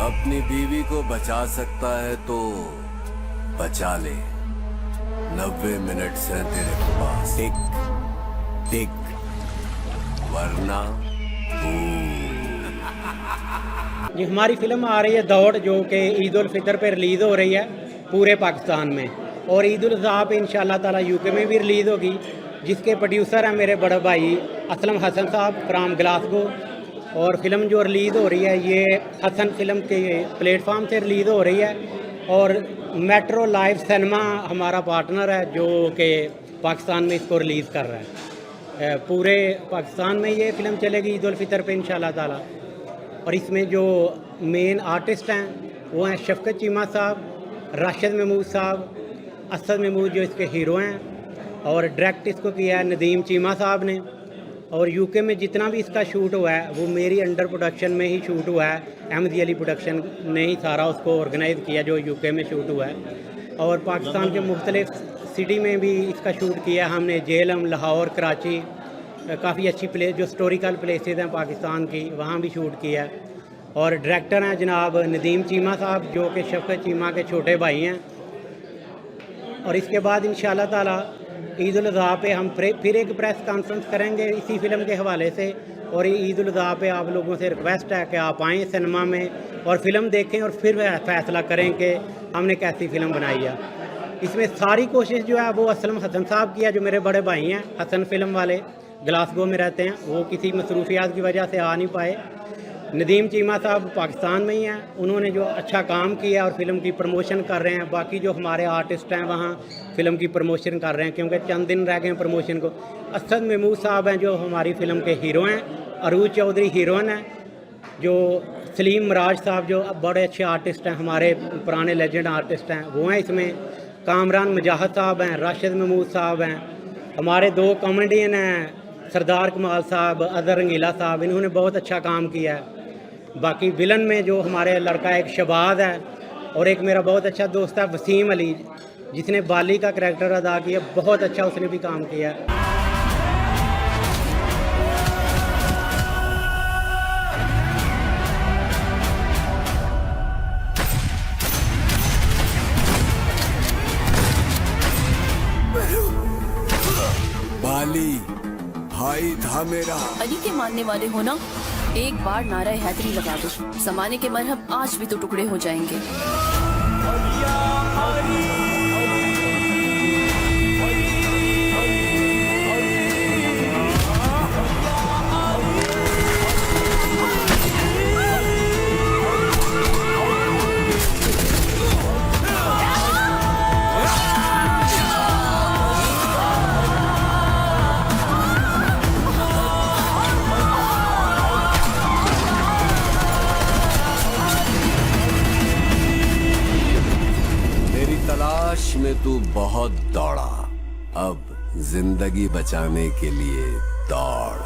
अपनी बीवी को बचा सकता है तो बचा ले। 90 मिनट से तेरे पास टिक टिक, वरना जी हमारी फिल्म आ रही है दौड़, जो कि ईद उल फितर पे रिलीज़ हो रही है पूरे पाकिस्तान में, और ईद उल अज़हा पे इंशाल्लाह ताला यूके में भी रिलीज़ होगी, जिसके प्रोड्यूसर हैं मेरे बड़े भाई असलम हसन साहब फ्राम ग्लासगो। और फिल्म जो रिलीज़ हो रही है ये हसन फिल्म के प्लेटफार्म से रिलीज़ हो रही है, और मेट्रो लाइव सिनेमा हमारा पार्टनर है जो कि पाकिस्तान में इसको रिलीज़ कर रहा है। पूरे पाकिस्तान में ये फ़िल्म चलेगी ईद उल फितर पे इंशाल्लाह ताला। और इसमें जो मेन आर्टिस्ट हैं वो हैं शफकत चीमा साहब, राशिद महमूद साहब, असद महमूद जो इसके हीरो हैं, और डायरेक्ट इसको किया है नदीम चीमा साहब ने। और यूके में जितना भी इसका शूट हुआ है वो मेरी अंडर प्रोडक्शन में ही शूट हुआ है। अहमदी अली प्रोडक्शन ने ही सारा उसको ऑर्गेनाइज़ किया जो यूके में शूट हुआ है। और पाकिस्तान के मुख्तलिफ सिटी में भी इसका शूट किया हमने, जेलम, लाहौर, कराची, काफ़ी अच्छी प्लेस जो हिस्टोरिकल प्लेसेस हैं पाकिस्तान की, वहाँ भी शूट किया है। और डायरेक्टर हैं जनाब नदीम चीमा साहब जो कि शफकत चीमा के छोटे भाई हैं। और इसके बाद इंशाल्लाह ताला ईद उल अज़हा पे हम फिर एक प्रेस कॉन्फ्रेंस करेंगे इसी फिल्म के हवाले से। और ईद उल अज़हा पे आप लोगों से रिक्वेस्ट है कि आप आएँ सिनेमा में और फिल्म देखें और फिर फैसला करें कि हमने कैसी फ़िल्म बनाई है। इसमें सारी कोशिश जो है वो असलम हसन साहब की है, जो मेरे बड़े भाई हैं हसन फिल्म वाले, ग्लासगो में रहते हैं, वो किसी मसरूफियात की वजह से आ नहीं पाए। नदीम चीमा साहब पाकिस्तान में ही हैं, उन्होंने जो अच्छा काम किया और फिल्म की प्रमोशन कर रहे हैं। बाकी जो हमारे आर्टिस्ट हैं वहाँ फिल्म की प्रमोशन कर रहे हैं, क्योंकि चंद दिन रह गए हैं प्रमोशन को। असद महमूद साहब हैं जो हमारी फिल्म के हीरो हैं, अरूज चौधरी हीरोइन हैं, जो सलीम मराज साहब जो बड़े अच्छे आर्टिस्ट हैं, हमारे पुराने लेजेंड आर्टिस्ट हैं, वो हैं इसमें। कामरान मुजाहिद साहब हैं, राशिद महमूद साहब हैं, हमारे दो कॉमेडियन हैं सरदार कमाल साहब, अजहर रंगीला साहब, इन्होंने बहुत अच्छा काम किया है। बाकी विलन में जो हमारे लड़का एक शबाज है, और एक मेरा बहुत अच्छा दोस्त है वसीम अली, जिसने बाली का करैक्टर अदा किया, बहुत अच्छा उसने भी काम किया। बाली भाई था मेरा। अली के मानने वाले हो ना, एक बार नारा हैदरी लगा दो, जमाने के मरहम आज भी तो टुकड़े हो जाएंगे। तलाश में तू बहुत दौड़ा, अब जिंदगी बचाने के लिए दौड़।